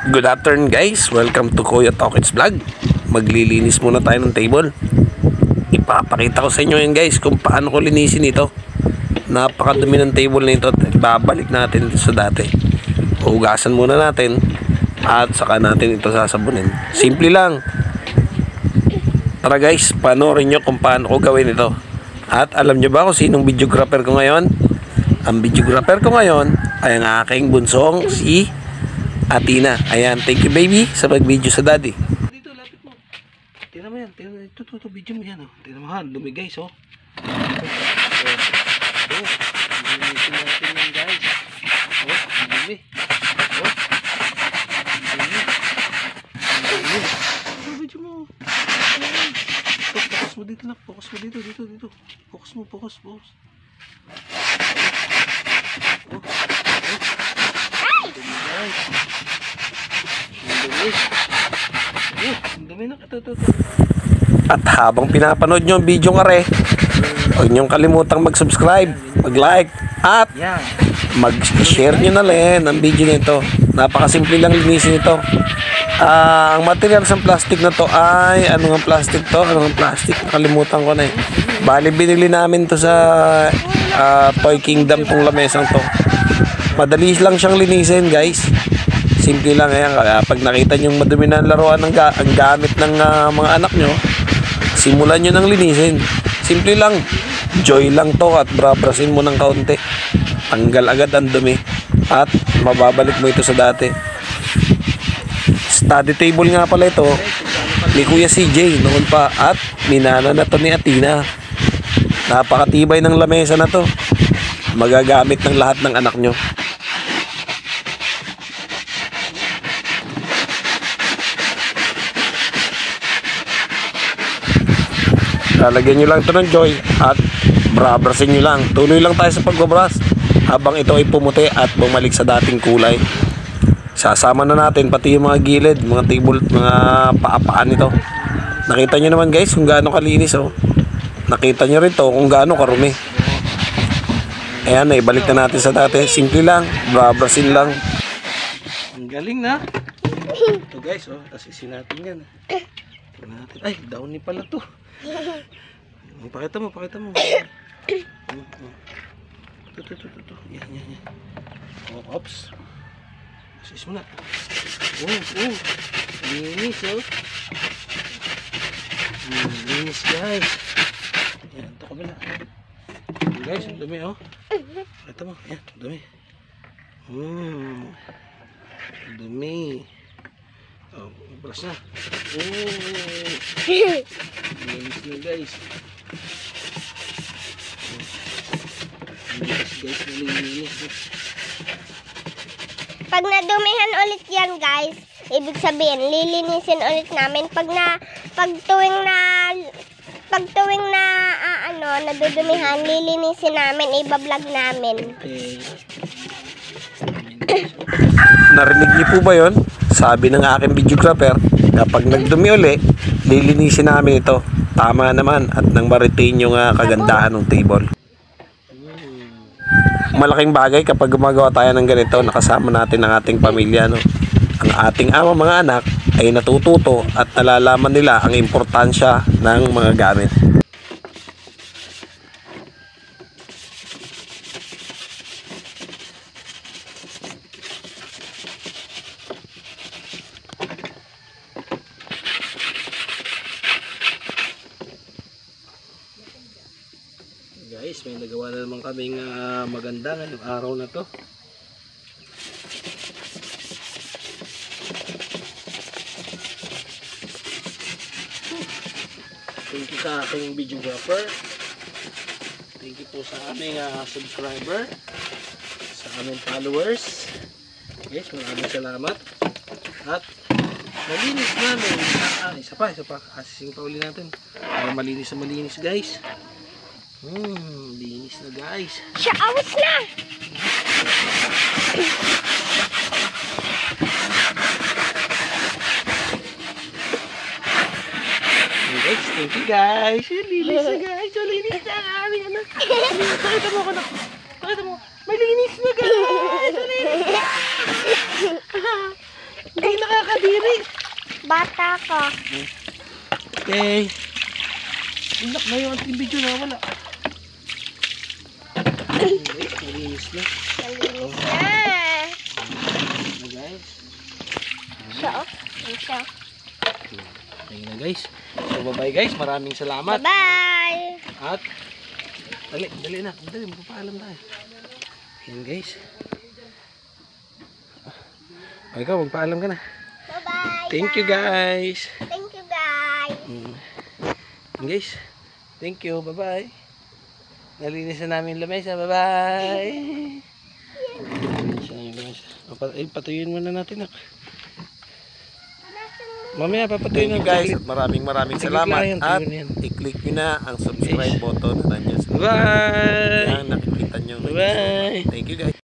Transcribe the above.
Good afternoon guys, welcome to Kuya Tokits Vlog. Maglilinis muna tayo ng table. Ipapakita ko sa inyo yun guys kung paano ko linisin ito. Napakadumi ng table na ito. Babalik natin ito sa dati. Hugasan muna natin at saka natin ito sasabunin. Simple lang. Tara guys, panoorin nyo kung paano ko gawin ito. At alam nyo ba kung sinong videographer ko ngayon? Ang videographer ko ngayon ay ang aking bunsong si Atina. Ayan, thank you baby sa pag-video sa daddy. Dito, lapit mo. Tingnan mo yan. Tingnan mo. Ito, video mo yan. Oh. Tingnan mo ha. Dumi guys, oh. Linisin natin yan guys. Oh, dumi. Oh. Dumi. Ito, video mo. Focus mo dito lang. Focus mo dito. Focus mo. Oh. At habang pinapanood nyo ang video nga re, huwag nyo kalimutang mag-subscribe, mag-like at mag-share nyo na rin ang video nito. Napakasimple lang linisin ito. Ang material sa plastic na to ay anong plastic to? Anong plastic? Nakalimutan ko na eh. Bali binili namin to sa Toy Kingdom tong lamesang to. Madali lang siyang linisin guys. Simple lang yan. Pag nakita nyo madumi na laruan ang gamit ng mga anak nyo, simulan nyo ng linisin. Simple lang. Joy lang to at brabrasin mo ng kaunti. Tanggal agad ang dumi. At mababalik mo ito sa dati. Study table nga pala ito ni Kuya CJ noon pa. At minana na to ni Atina. Napakatibay ng lamesa na to. Magagamit ng lahat ng anak nyo. Lalagyan nyo lang ito ng joy at brabrasin nyo lang. Tuloy lang tayo sa pagbabras habang ito ay pumuti at bumalik sa dating kulay. Sasama na natin pati yung mga gilid, mga table, mga paapaan nito. Nakita nyo naman guys kung gaano kalinis oh. Nakita nyo rin to kung gaano karumi. Ayan, ibalik na natin sa dati. Simple lang, brabrasin lang. Ang galing na. Ito guys oh, asisin natin yan. Ay, downy pala to. Pakita mo. Ito. Yan. Oh, oops. Asis mo na. Linis, oh. Linis, guys. Yan, ito kabila. Guys, ang dumi, oh. Pakita mo. Yan, dumi. Dumi. Oh, brush na. Linis na guys. Linis. Pag nadumihan ulit yan guys, ibig sabihin lilinisin ulit namin. Pag tuwing na nadudumihan, lilinisin namin, iba-vlog namin. Okay. Narinig niyo po ba yun? Sabi ng aking videographer, kapag nagdumi uli, lilinisin namin ito. Tama naman at nang ma-retain yung kagandahan ng table. Malaking bagay kapag gumagawa tayo ng ganito, nakasama natin ang ating pamilya. No? Ang ating mga anak ay natututo at nalalaman nila ang importansya ng mga gamit. Guys, may nagawa na naman kaming maganda ngayong araw na to. Thank you sa aking videographer. Thank you po sa aming subscriber, sa aming followers. Guys, maraming salamat. At malinis namin. Isa pa. Asising pa uli natin. Para malinis na malinis guys. Linis na guys. Awas na! Guys, thank you guys. Linis na guys. Linis na kami. Pakita mo ako na. Pakita mo. May linis na guys. Okay. Inak na yung ating video na wala. Malinis na. Malinis na. Guys. Siya, oh. Ayan siya. Ayun na guys. So bye-bye guys. Maraming salamat. Bye-bye. At dali na. Dali, magpapaalam tayo. Ayan guys. O ikaw, magpaalam ka na. Bye-bye. Thank you guys. Thank you, guys. Guys, thank you. Bye-bye. Nalinis na namin lamesa. Bye-bye. Patuyuin muna natin. Mamaya papatuyin na guys. At maraming salamat. At i-click nyo na ang subscribe button na nandiyan sa bye. Yan, nakikita nyo. Bye. Thank you guys.